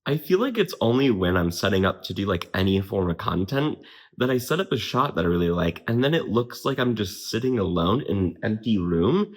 I feel like it's only when I'm setting up to do like any form of content that I set up a shot that I really like, and then it looks like I'm just sitting alone in an empty room.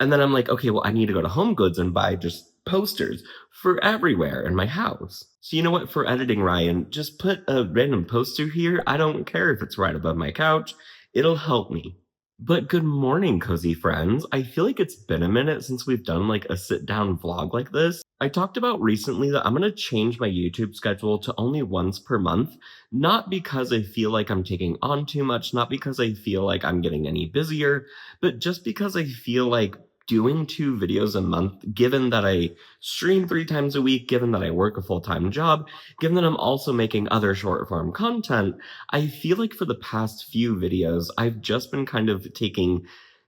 And then I'm like, okay, well, I need to go to Home Goods and buy just posters for everywhere in my house. So, you know what? For editing, Ryan, just put a random poster here. I don't care if it's right above my couch, it'll help me. But good morning, cozy friends. I feel like it's been a minute since we've done like a sit down vlog like this. I talked about recently that I'm going to change my YouTube schedule to only once per month, not because I feel like I'm taking on too much, not because I feel like I'm getting any busier, but just because I feel like doing 2 videos a month, given that I stream 3 times a week, given that I work a full time job, given that I'm also making other short form content, I feel like for the past few videos, I've just been kind of taking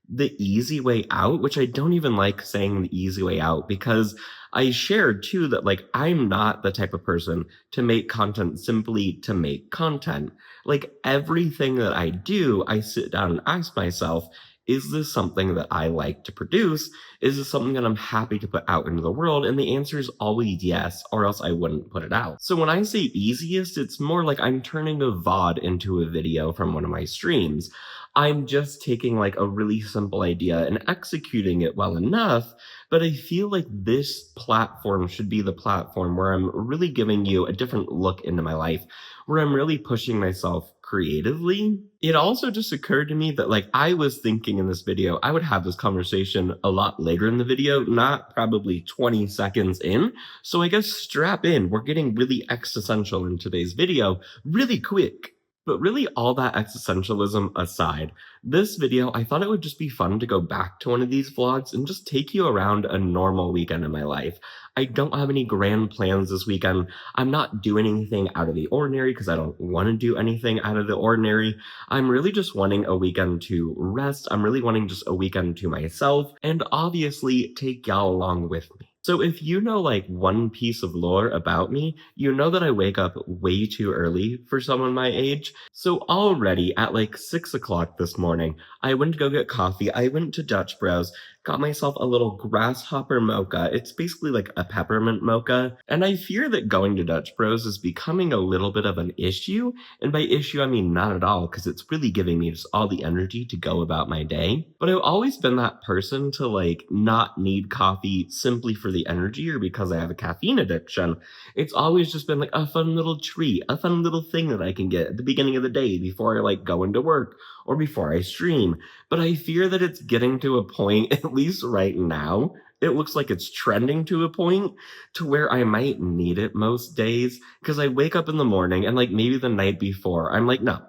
the easy way out, which I don't even like saying the easy way out because I shared too that like I'm not the type of person to make content simply to make content. Like everything that I do, I sit down and ask myself, is this something that I like to produce? Is this something that I'm happy to put out into the world? And the answer is always yes, or else I wouldn't put it out. So when I say easiest, it's more like I'm turning a VOD into a video from one of my streams. I'm just taking like a really simple idea and executing it well enough. But I feel like this platform should be the platform where I'm really giving you a different look into my life, where I'm really pushing myself creatively. It also just occurred to me that like I was thinking in this video, I would have this conversation a lot later in the video, not probably 20 seconds in. So I guess strap in. We're getting really existential in today's video really quick. But really, all that existentialism aside, this video, I thought it would just be fun to go back to one of these vlogs and just take you around a normal weekend in my life. I don't have any grand plans this weekend. I'm not doing anything out of the ordinary because I don't want to do anything out of the ordinary. I'm really just wanting a weekend to rest. I'm really wanting just a weekend to myself and obviously take y'all along with me. So if you know like one piece of lore about me, you know that I wake up way too early for someone my age. So already at like 6 o'clock this morning, I went to go get coffee. I went to Dutch Bros, got myself a little grasshopper mocha. It's basically like a peppermint mocha. And I fear that going to Dutch Bros is becoming a little bit of an issue. And by issue, I mean not at all, because it's really giving me just all the energy to go about my day. But I've always been that person to like not need coffee simply for the energy or because I have a caffeine addiction. It's always just been like a fun little treat, a fun little thing that I can get at the beginning of the day before I like go into work or before I stream. But I fear that it's getting to a point, at least right now, it looks like it's trending to a point to where I might need it most days. Because I wake up in the morning and like maybe the night before, I'm like, no,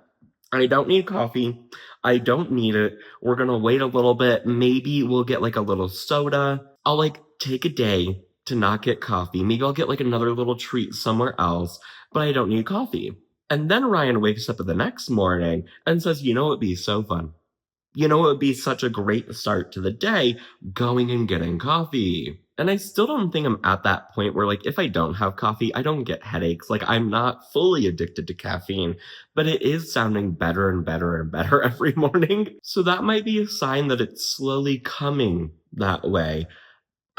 I don't need coffee. I don't need it. We're gonna wait a little bit. Maybe we'll get like a little soda. I'll like take a day to not get coffee. Maybe I'll get like another little treat somewhere else, but I don't need coffee. And then Ryan wakes up the next morning and says, you know, it'd be so fun. You know, it would be such a great start to the day going and getting coffee. And I still don't think I'm at that point where, like, if I don't have coffee, I don't get headaches. Like, I'm not fully addicted to caffeine, but it is sounding better and better and better every morning. So that might be a sign that it's slowly coming that way.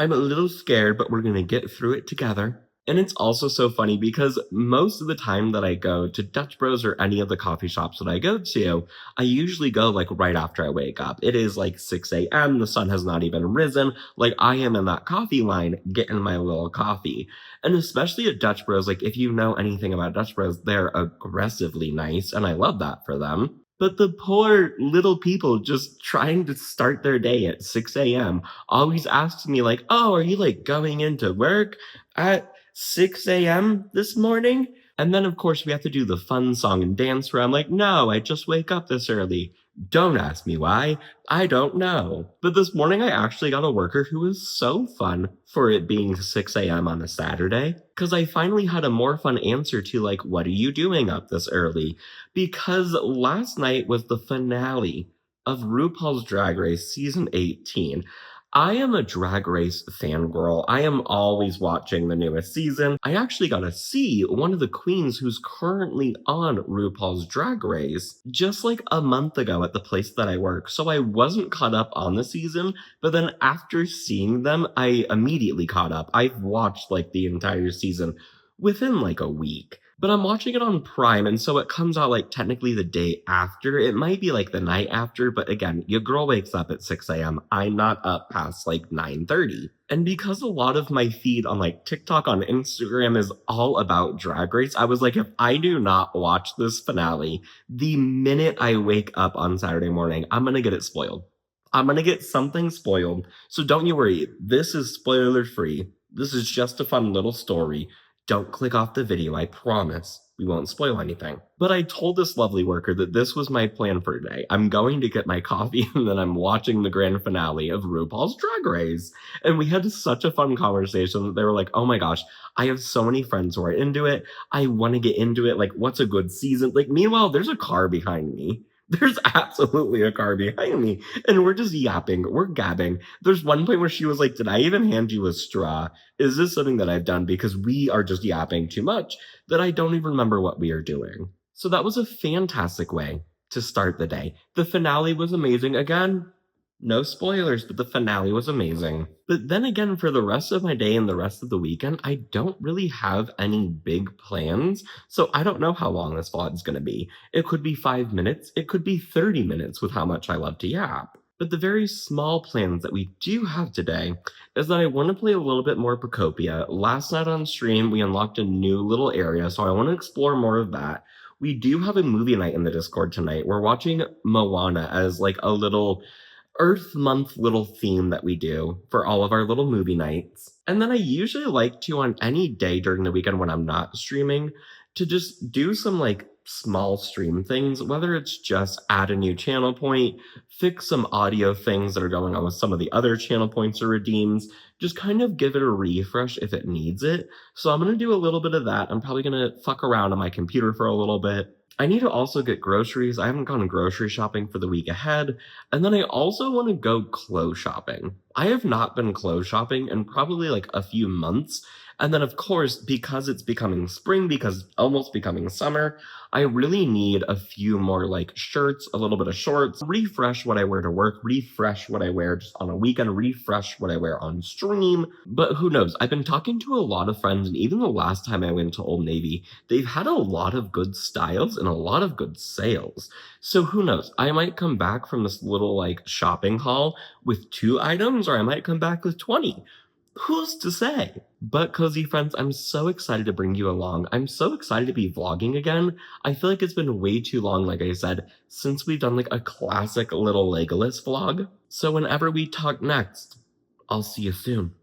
I'm a little scared, but we're gonna get through it together. And it's also so funny because most of the time that I go to Dutch Bros or any of the coffee shops that I go to, I usually go like right after I wake up. It is like 6 a.m. The sun has not even risen. Like I am in that coffee line getting my little coffee. And especially at Dutch Bros, like if you know anything about Dutch Bros, they're aggressively nice. And I love that for them. But the poor little people just trying to start their day at 6 a.m. always asks me like, oh, are you like going into work at 6 a.m. this morning? And then, of course, we have to do the fun song and dance where I'm like, no, I just wake up this early. Don't ask me why. I don't know. But this morning, I actually got a worker who was so fun for it being 6 a.m. on a Saturday. Because I finally had a more fun answer to, like, what are you doing up this early? Because last night was the finale of RuPaul's Drag Race Season 18. I am a Drag Race fangirl. I am always watching the newest season. I actually got to see one of the queens who's currently on RuPaul's Drag Race just like a month ago at the place that I work. So I wasn't caught up on the season, but then after seeing them, I immediately caught up. I've watched like the entire season within like a week. But I'm watching it on Prime, and so it comes out like technically the day after. It might be like the night after, but again, your girl wakes up at 6 a.m. I'm not up past like 9:30. And because a lot of my feed on like TikTok on Instagram is all about Drag Race, I was like, if I do not watch this finale, the minute I wake up on Saturday morning, I'm gonna get it spoiled. I'm gonna get something spoiled. So don't you worry. This is spoiler free. This is just a fun little story. Don't click off the video, I promise. We won't spoil anything. But I told this lovely worker that this was my plan for today. I'm going to get my coffee and then I'm watching the grand finale of RuPaul's Drag Race. And we had such a fun conversation that they were like, oh my gosh, I have so many friends who are into it. I want to get into it. Like, what's a good season? Like, meanwhile, there's a car behind me. There's absolutely a car behind me. And we're just yapping. We're gabbing. There's one point where she was like, did I even hand you a straw? Is this something that I've done? Because we are just yapping too much that I don't even remember what we are doing. So that was a fantastic way to start the day. The finale was amazing. Again, no spoilers, but the finale was amazing. But then again, for the rest of my day and the rest of the weekend, I don't really have any big plans. So I don't know how long this vlog is going to be. It could be 5 minutes, it could be 30 minutes with how much I love to yap. But the very small plans that we do have today is that I want to play a little bit more Procopia. Last night on stream, we unlocked a new little area, so I want to explore more of that. We do have a movie night in the Discord tonight. We're watching Moana as like a little Earth Month little theme that we do for all of our little movie nights. And then I usually like to, on any day during the weekend when I'm not streaming, to just do some like small stream things, whether it's just add a new channel point, fix some audio things that are going on with some of the other channel points or redeems, just kind of give it a refresh if it needs it. So I'm going to do a little bit of that. I'm probably going to fuck around on my computer for a little bit. I need to also get groceries. I haven't gone grocery shopping for the week ahead. And then I also want to go clothes shopping. I have not been clothes shopping in probably like a few months. And then, of course, because it's becoming spring, because almost becoming summer, I really need a few more like shirts, a little bit of shorts, refresh what I wear to work, refresh what I wear just on a weekend, refresh what I wear on stream. But who knows? I've been talking to a lot of friends, and even the last time I went to Old Navy, they've had a lot of good styles and a lot of good sales. So who knows? I might come back from this little like shopping haul with 2 items, or I might come back with 20. Who's to say? But cozy friends, I'm so excited to bring you along. I'm so excited to be vlogging again. I feel like it's been way too long, like I said, since we've done like a classic little Legolas vlog. So whenever we talk next, I'll see you soon.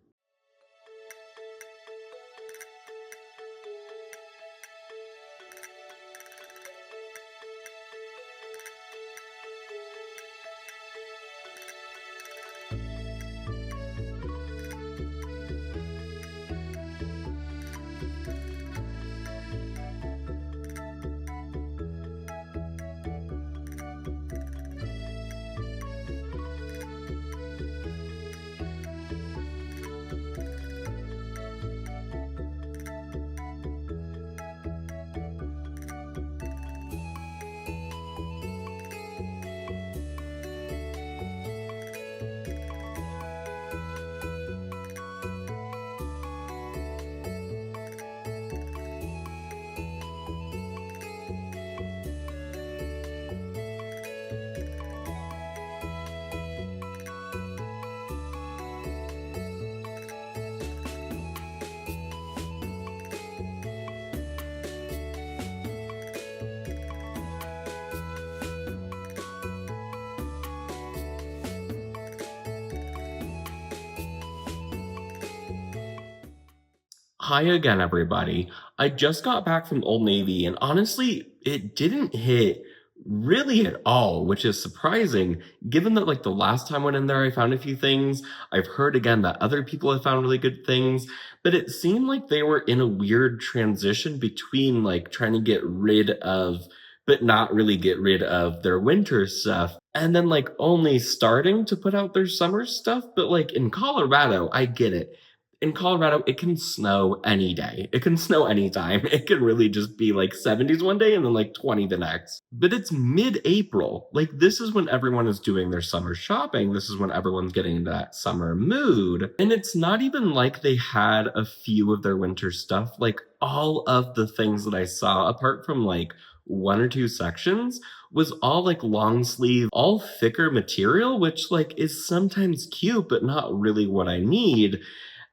Hi again, everybody. I just got back from Old Navy, and honestly, it didn't hit really at all, which is surprising, given that like the last time I went in there, I found a few things. I've heard again that other people have found really good things, but it seemed like they were in a weird transition between like trying to get rid of, but not really get rid of their winter stuff, and then like only starting to put out their summer stuff. But like in Colorado, I get it. In Colorado, it can snow any day. It can snow anytime. It can really just be like 70s one day and then like 20 the next. But it's mid-April. Like this is when everyone is doing their summer shopping. This is when everyone's getting into that summer mood. And it's not even like they had a few of their winter stuff. Like all of the things that I saw, apart from like one or two sections, was all like long sleeve, all thicker material, which like is sometimes cute, but not really what I need.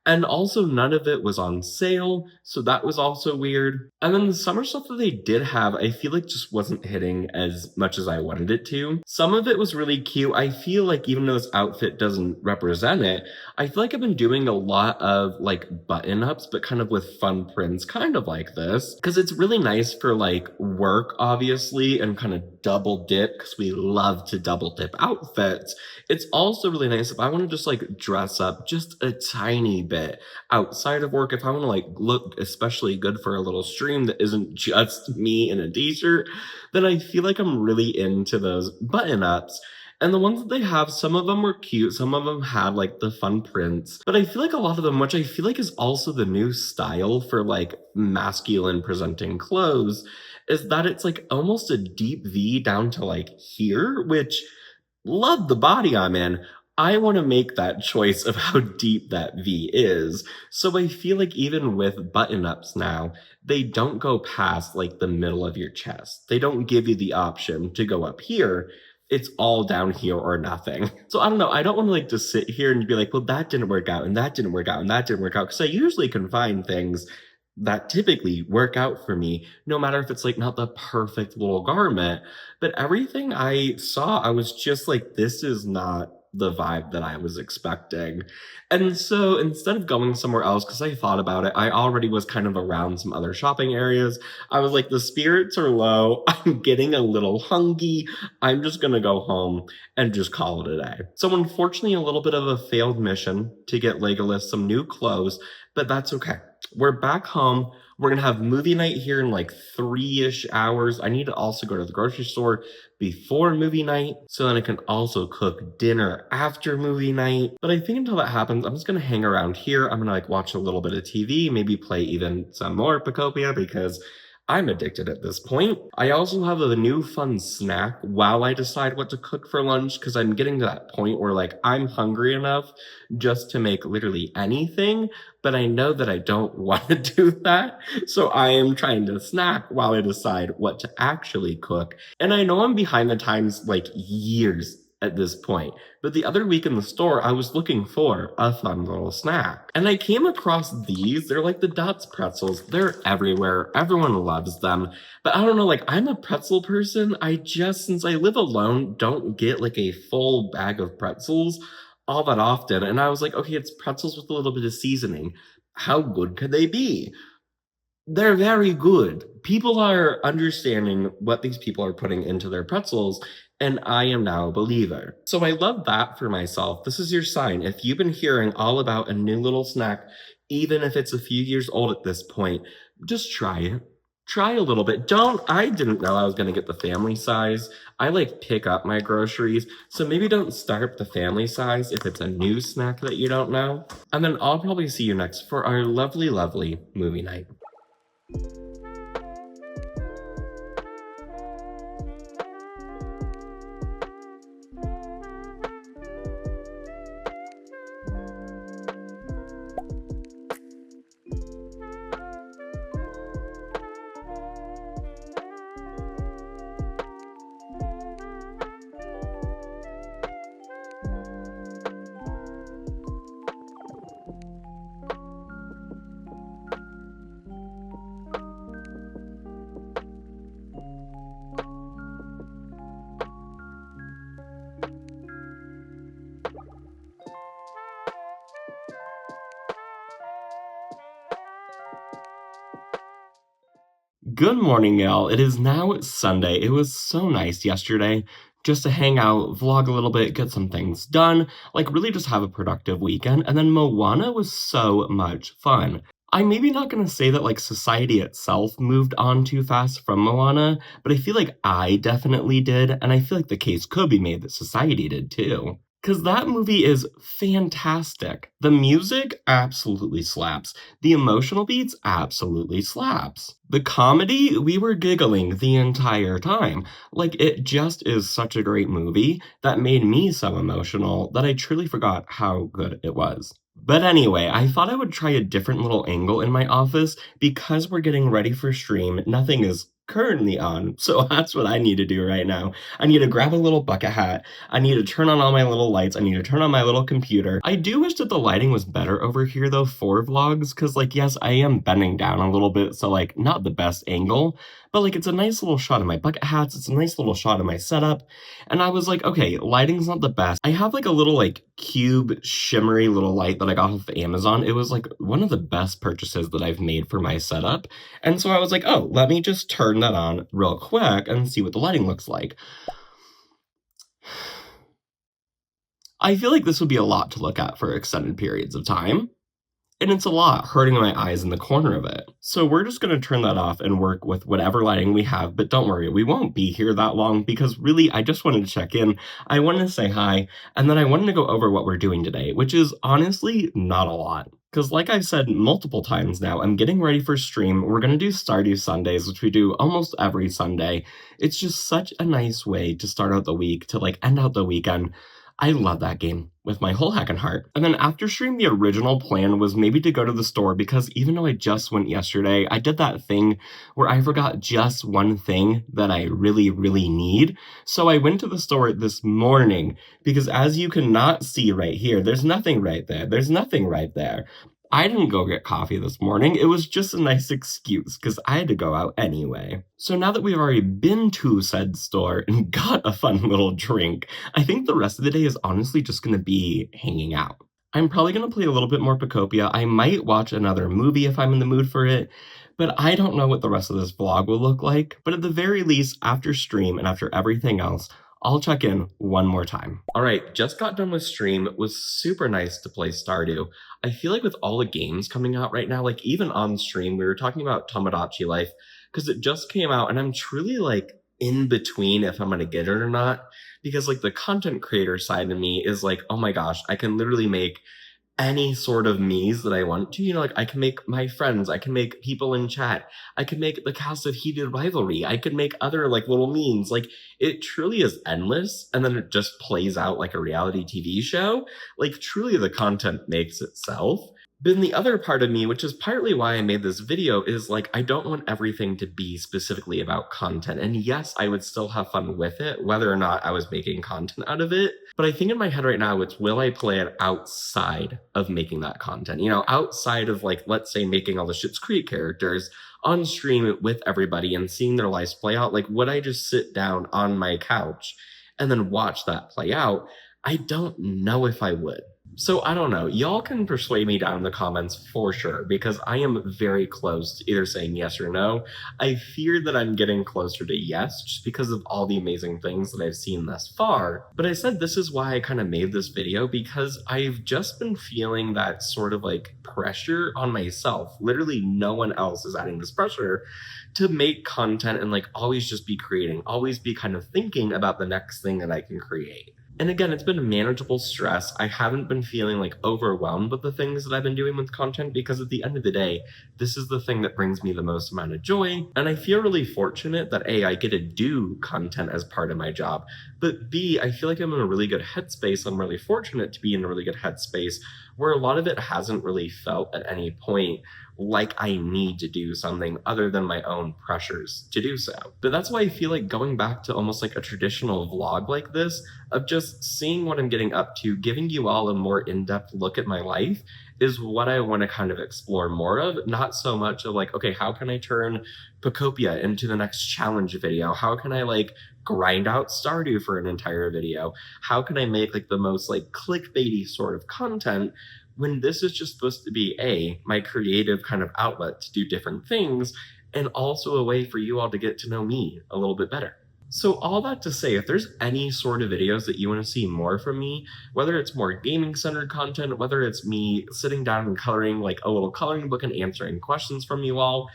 And also, none of it was on sale, so that was also weird. And then the summer stuff that they did have, I feel like just wasn't hitting as much as I wanted it to. Some of it was really cute. I feel like even though this outfit doesn't represent it, I feel like I've been doing a lot of like button ups, but kind of with fun prints, kind of like this. Because it's really nice for like work, obviously, and kind of double dip, because we love to double dip outfits. It's also really nice if I want to just like dress up just a tiny bit outside of work. If I want to like look especially good for a little stream that isn't just me in a t-shirt, then I feel like I'm really into those button ups. And the ones that they have, some of them were cute, some of them had like the fun prints, but I feel like a lot of them, which I feel like is also the new style for like masculine presenting clothes, is that it's like almost a deep V down to like here, which love the body I'm in. I want to make that choice of how deep that V is. So I feel like even with button ups now, they don't go past like the middle of your chest. They don't give you the option to go up here. It's all down here or nothing. So I don't know. I don't want to like just sit here and be like, well, that didn't work out and that didn't work out and that didn't work out. Cause I usually can find things that typically work out for me, no matter if it's like not the perfect little garment. But everything I saw, I was just like, this is not the vibe that I was expecting. And so instead of going somewhere else, because I thought about it, I already was kind of around some other shopping areas. I was like, the spirits are low. I'm getting a little hungry. I'm just going to go home and just call it a day. So unfortunately, a little bit of a failed mission to get Legolas some new clothes, but that's okay. We're back home. We're going to have movie night here in like 3-ish hours. I need to also go to the grocery store before movie night so then I can also cook dinner after movie night. But I think until that happens, I'm just going to hang around here. I'm going to like watch a little bit of TV, maybe play even some more Pacopia because I'm addicted at this point. I also have a new fun snack while I decide what to cook for lunch because I'm getting to that point where like I'm hungry enough just to make literally anything, but I know that I don't want to do that. So I am trying to snack while I decide what to actually cook. And I know I'm behind the times like years at this point. But the other week in the store, I was looking for a fun little snack. And I came across these. They're like the Dots pretzels. They're everywhere. Everyone loves them. But I don't know, like I'm a pretzel person. I just, since I live alone, don't get like a full bag of pretzels all that often. And I was like, okay, it's pretzels with a little bit of seasoning. How good could they be? They're very good. People are understanding what these people are putting into their pretzels, and I am now a believer. So I love that for myself. This is your sign. If you've been hearing all about a new little snack, even if it's a few years old at this point, just try it. Try a little bit. I didn't know I was going to get the family size. I like pick up my groceries. So maybe don't start the family size if it's a new snack that you don't know. And then I'll probably see you next for our lovely, lovely movie night. Good morning, y'all. It is now Sunday. It was so nice yesterday just to hang out, vlog a little bit, get some things done, like really just have a productive weekend. And then Moana was so much fun. I'm maybe not going to say that like society itself moved on too fast from Moana, but I feel like I definitely did. And I feel like the case could be made that society did too. 'Cause that movie is fantastic. The music absolutely slaps. The emotional beats absolutely slaps. The comedy, we were giggling the entire time. Like, it just is such a great movie that made me so emotional that I truly forgot how good it was. But anyway, I thought I would try a different little angle in my office because we're getting ready for stream. Nothing is currently on, so that's what I need to do right now. I need to grab a little bucket hat. I need to turn on all my little lights. I need to turn on my little computer. I do wish that the lighting was better over here though for vlogs, because like, yes, I am bending down a little bit, so like, not the best angle, but like, it's a nice little shot of my bucket hats. It's a nice little shot of my setup. And I was like, okay, lighting's not the best. I have like a little like cube shimmery little light that I got off of Amazon. It was like one of the best purchases that I've made for my setup. And so I was like, oh, let me just turn that on real quick and see what the lighting looks like. I feel like this would be a lot to look at for extended periods of time, and it's a lot hurting my eyes in the corner of it. So we're just gonna turn that off and work with whatever lighting we have, but don't worry, we won't be here that long because really I just wanted to check in, I wanted to say hi, and then I wanted to go over what we're doing today, which is honestly not a lot. Because like I've said multiple times now, I'm getting ready for stream. We're gonna do Stardew Sundays, which we do almost every Sunday. It's just such a nice way to start out the week, to like end out the weekend. I love that game with my whole heckin' heart. And then after stream, the original plan was maybe to go to the store because even though I just went yesterday, I did that thing where I forgot just one thing that I really, really need. So I went to the store this morning because as you cannot see right here, there's nothing right there. There's nothing right there. I didn't go get coffee this morning. It was just a nice excuse because I had to go out anyway. So now that we've already been to said store and got a fun little drink, I think the rest of the day is honestly just going to be hanging out. I'm probably going to play a little bit more Pacopia. I might watch another movie if I'm in the mood for it, but I don't know what the rest of this vlog will look like. But at the very least, after stream and after everything else, I'll check in one more time. All right, just got done with stream. It was super nice to play Stardew. I feel like with all the games coming out right now, like even on stream, we were talking about Tomodachi Life because it just came out and I'm truly like in between if I'm gonna get it or not. Because like the content creator side of me is like, oh my gosh, I can literally make any sort of me's that I want to. You know, like I can make my friends, I can make people in chat, I can make the cast of Heated Rivalry, I could make other like little memes. Like it truly is endless, and then it just plays out like a reality TV show. Like truly the content makes itself. Then the other part of me, which is partly why I made this video, is like, I don't want everything to be specifically about content. And yes, I would still have fun with it, whether or not I was making content out of it. But I think in my head right now, it's will I play it outside of making that content? You know, outside of like, let's say making all the Schitt's Creek characters on stream with everybody and seeing their lives play out. Like, would I just sit down on my couch and then watch that play out? I don't know if I would. So I don't know. Y'all can persuade me down in the comments for sure, because I am very close to either saying yes or no. I fear that I'm getting closer to yes, just because of all the amazing things that I've seen thus far. But I said this is why I kind of made this video, because I've just been feeling that sort of like pressure on myself. Literally no one else is adding this pressure to make content and like always just be creating, always be kind of thinking about the next thing that I can create. And again, it's been manageable stress. I haven't been feeling like overwhelmed with the things that I've been doing with content, because at the end of the day, this is the thing that brings me the most amount of joy. And I feel really fortunate that A, I get to do content as part of my job, but B, I feel like I'm in a really good headspace. I'm really fortunate to be in a really good headspace where a lot of it hasn't really felt at any point like I need to do something other than my own pressures to do so. But that's why I feel like going back to almost like a traditional vlog like this, of just seeing what I'm getting up to, giving you all a more in-depth look at my life, is what I want to kind of explore more of. Not so much of like, okay, how can I turn Pacopia into the next challenge video? How can I like grind out Stardew for an entire video? How can I make like the most like clickbaity sort of content, when this is just supposed to be my creative kind of outlet to do different things, and also a way for you all to get to know me a little bit better. So all that to say, if there's any sort of videos that you want to see more from me, whether it's more gaming centered content, whether it's me sitting down and coloring like a little coloring book and answering questions from you all,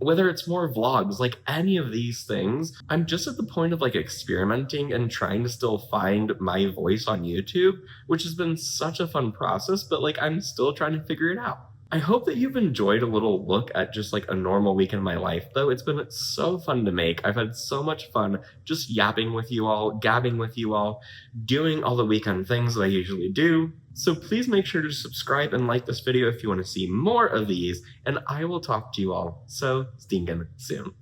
whether it's more vlogs, like any of these things, I'm just at the point of like experimenting and trying to still find my voice on YouTube, which has been such a fun process, but like I'm still trying to figure it out. I hope that you've enjoyed a little look at just like a normal week in my life, though. It's been so fun to make. I've had so much fun just yapping with you all, gabbing with you all, doing all the weekend things that I usually do. So please make sure to subscribe and like this video if you want to see more of these, and I will talk to you all so stinking soon.